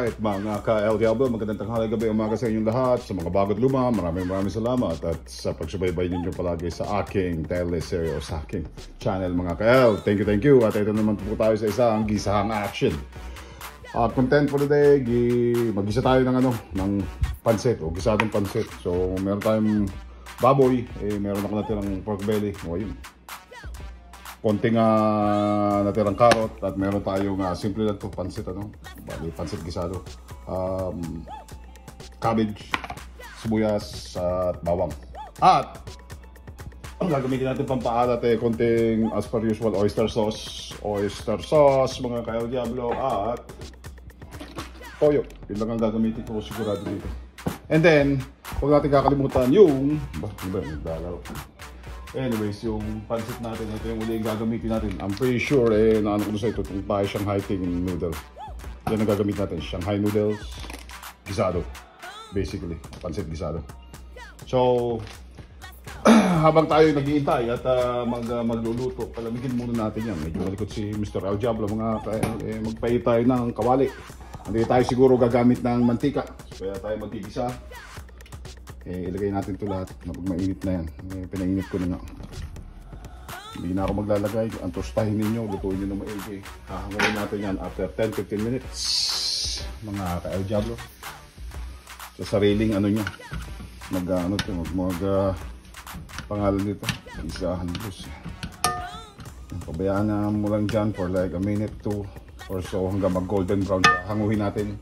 Alright, mga ka-El Diablo, magandang tanghali, gabi, umaga sa inyong lahat. Sa mga bago't luma, maraming salamat at sa pagsubaybay ninyo palagi sa aking teleserye o sa aking channel, mga ka-El. Thank you. At ito naman po tayo sa isang gisahang action. Content for the day, mag-gisa tayo ng pansit o gisadong pansit. So, meron tayong baboy, meron ako natirang pork belly. O, yun. Konting natirang carrot at meron tayong simple lang to pansit bali pansit gisado, cabbage, sibuyas at bawang. At ang gagamitin natin pampaalat konting as per usual oyster sauce mga ka-El Diablo at toyo. Yun lang ang gagamitin ko sigurado dito. And then huwag natin kakalimutan yung anyways, yung pansit natin, ito yung uli yung gagamitin natin. I'm pretty sure, naano ko sa ito, itong Thai Shanghai Ting noodle. Yan ang gagamitin natin, Shanghai noodles, gisado. Basically, pansit gisado. So, habang tayo nag-iintay at magluluto, palamigin muna natin yan. Medyo malikot si Mr. El Diablo, magpahi tayo ng kawali. Hindi tayo siguro gagamit ng mantika. So, kaya tayo magigisa. Ilagay natin ito lahat na pag mainit na yan. Pinainit ko na nga. Hindi na ako maglalagay. Ang tostahin ninyo, lutuin nyo na maigi. Hahangayin natin yan after 10-15 minutes. Mga ka-El Diablo. Sa sariling nyo. Pangalan dito. Isahan bus. Pabayaan na mo lang dyan for like a minute, 2 or so hanggang mag golden brown. Hanguhin natin.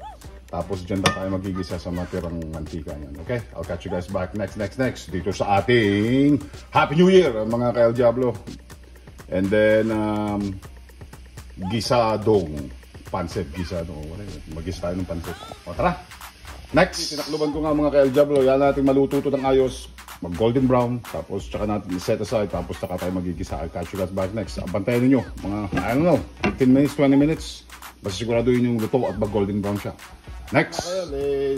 Tapos dyan na tayo magigisa sa matirang mantika yan. Okay? I'll catch you guys back next dito sa ating Happy New Year mga ka-El Diablo. And then gisadong pansit, mag-gisa tayo ng pansit. O tara! Next! Tinakluban ko nga mga ka-El Diablo. Yan natin maluto ito ng ayos. Mag golden brown. Tapos tsaka natin set aside. Tapos tsaka tayo magigisa. I'll catch you guys back next. Bantayan ninyo. Mga, I don't know, 15 minutes, 20 minutes. Basta siguraduhin yung luto at mag golden brown siya. Next!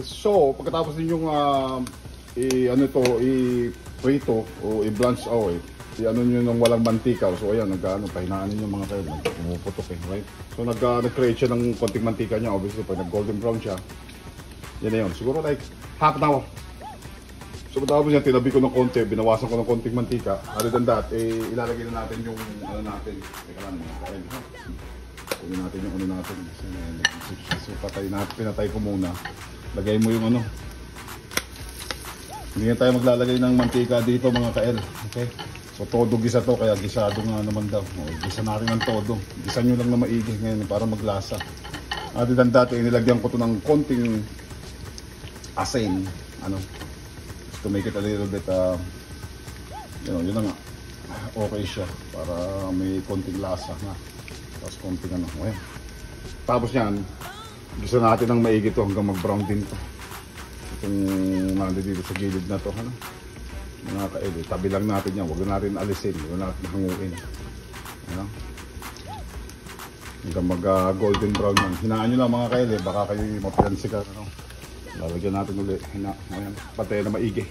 So, pagkatapos ninyong i-prito o i-blanch i-ano nyo nung walang mantika. So, ayan, pahinaan ninyo mga kayo. Pumuputok right? So, nag-create siya ng konting mantika niya. Obviously, pag nag-golden brown siya, yan na yun. Siguro like half an hour. So, pagkatapos niya, tinabi ko ng konti, binawasan ko ng konting mantika. Other than that, ilalagay na natin yung natin. Teka lang mga kayo. Kunin natin yung natin. So pinatay ko muna. Lagay mo yung Hindi na tayo maglalagay ng mantika dito mga ka-El. Okay? So todo gisa to, kaya gisado nga naman daw. Gisa na rin ng todo. Gisa nyo lang na maigi ngayon para maglasa. Other than that, nilagyan ko to ng konting asin. To make it a little bit, yun na nga. Okay siya. Para may konting lasa na. Tapos konting okay. Tapos yan, gusto natin ng maigi to hanggang mag-brown din to. Itong nandito dito sa gilid na to, mga ka-El, tabi lang natin yan, huwag natin alisin, huwag natin hanguin. Hanggang mag-golden brown yan. Hinaan nyo lang mga ka-El, baka kayo mapilansi ka. Lalagyan natin ulit, patay na maigi.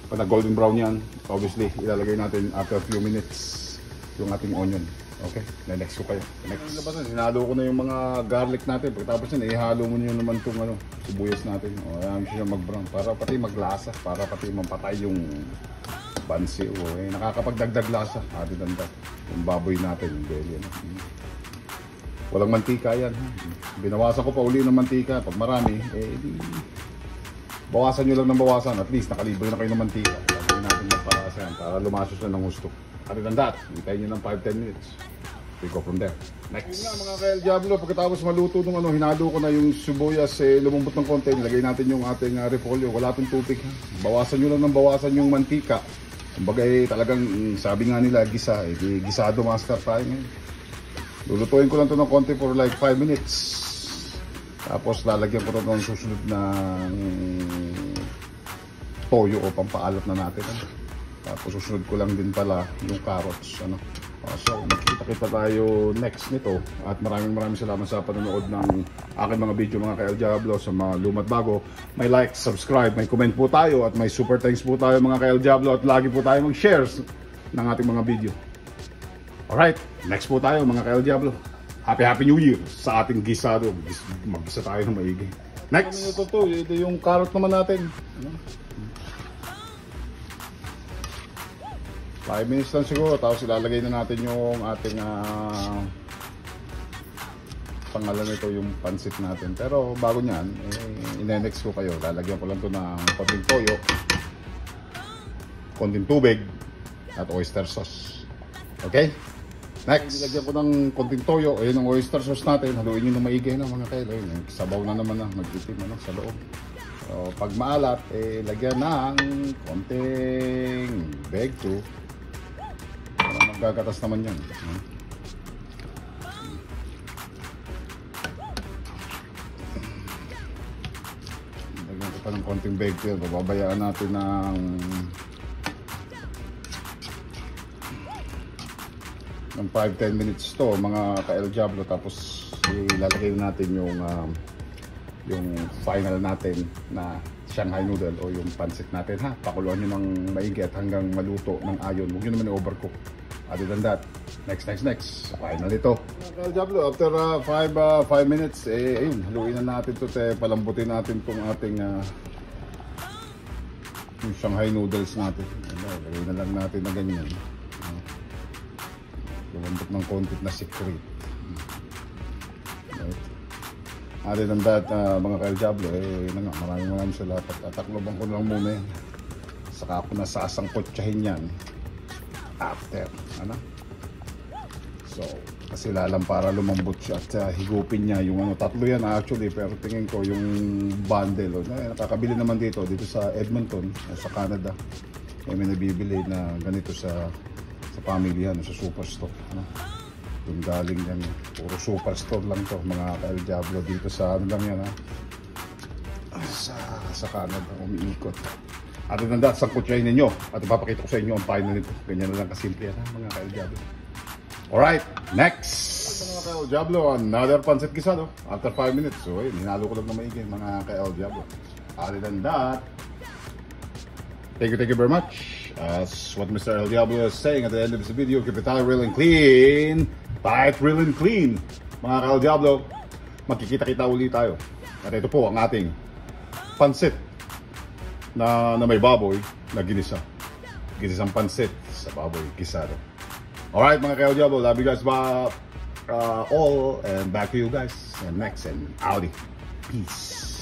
Pag nag-golden brown yan, obviously, ilalagay natin after a few minutes yung ating onion. Okay, next ko kayo. Next. Hinalo ko na yung mga garlic natin. Pagkatapos yan, ihalo mo nyo naman itong sibuyas natin. Ayan siya mag-brown. Para pati maglasa. Para pati mampatay yung bansi. Nakakapagdagdag lasa. Danda. Yung baboy natin. Yung belly. Walang mantika yan. Binawasan ko pa uli ng mantika. Pag marami, bawasan nyo lang ng bawasan. At least nakalibre na kayo ng mantika. Lagyan natin magpalasa yan. Para lumasos na ng gusto. Other than that, hintayin nyo ng 5-10 minutes. We go from there. Next. Yun nga mga ka-El Diablo, pagkatapos maluto nung hinalo ko na yung sibuyas, lumambot ng konti, nilagay natin yung ating repolyo. Wala pong tubig. Bawasan nyo lang ng bawasan yung mantika. Kumbaga talagang sabi nga nila, gisado master tayo ngayon. Lulutuin ko lang to ng konti for like 5 minutes. Tapos lalagyan ko ito ng susunod na toyo o pampaalat na natin. Tapos susunod ko lang din pala yung carrots. So magkita-kita tayo next nito. At maraming salamat sa panonood ng aking mga video mga ka-El Diablo. Sa mga lumat bago, may like, subscribe, may comment po tayo. At may super thanks po tayo mga ka-El Diablo. At lagi po tayo mag-share ng ating mga video. Alright, next po tayo mga ka-El Diablo. Happy New Year sa ating gisado. Mag-gisa tayo ng maigi. Next! Ito yung carrot naman natin. 5 minutes lang siguro, tapos ilalagay na natin yung ating pangalan nito, yung pansit natin. Pero bago nyan, ine-next ko kayo. Lalagyan ko lang ito ng konting toyo, konting tubig, at oyster sauce. Okay? Next! Ilagyan ko ng konting toyo. Ayun ang oyster sauce natin. Haluin nyo na maigi na mga kail. Ayun, sabaw na naman na. Nag-itim sa loob. So, pag maalat, lagyan ng konting bag 2. Magkakatas naman yan. Lagyan ko pa ng konting bag 2. Bababayaan natin ng 5-10 minutes to mga ka-El Diablo, tapos ilalagay natin yung final natin na Shanghai noodle o yung pancit natin ha. Pakuluan nyo ng maigi at hanggang maluto ng ayon. Huwag nyo naman i-overcook. Other than that, next. Final ito. El Diablo, after 5 minutes, ayun, haluin na natin to. Palambutin natin itong ating yung Shanghai noodles natin. Lagay na lang natin na ganyan. Lumambot ng konti na secret. Right. Other than that, mga ka-El Diablo, maraming salamat. Tatakloban ko lang muna yan. Saka ako nasasangkotsahin yan after. So, kasi lalang para lumambot siya at higupin niya yung tatlo yan actually, pero tingin ko yung bundle, nakakabili naman dito sa Edmonton, sa Canada. May nabibili na ganito sa family yan, sa superstore. Yung galing yan, puro superstore lang to mga ka-El Diablo dito sa lang yan sa Canada, umiikot. Other than that, sangkutsahin ninyo at ipapakita ko sa inyo ang final nito. Ganyan na lang kasimple yan mga ka-El Diablo. Alright, next! Mga ka-El Diablo, another pancit gisado after 5 minutes. So hinalo ko lang na maigi mga ka-El Diablo. Other than that, thank you very much. As what Mr. El Diablo is saying at the end of this video, keep it tight, real and clean. Tight, real and clean. Mga ka-El Diablo, magkikita-kita ulit tayo. At ito po ang ating pansit na may baboy na ginisa. Ginisang pansit sa baboy gisado. Alright mga ka-El Diablo, love you guys all, and back to you guys and next, and Audi. Peace.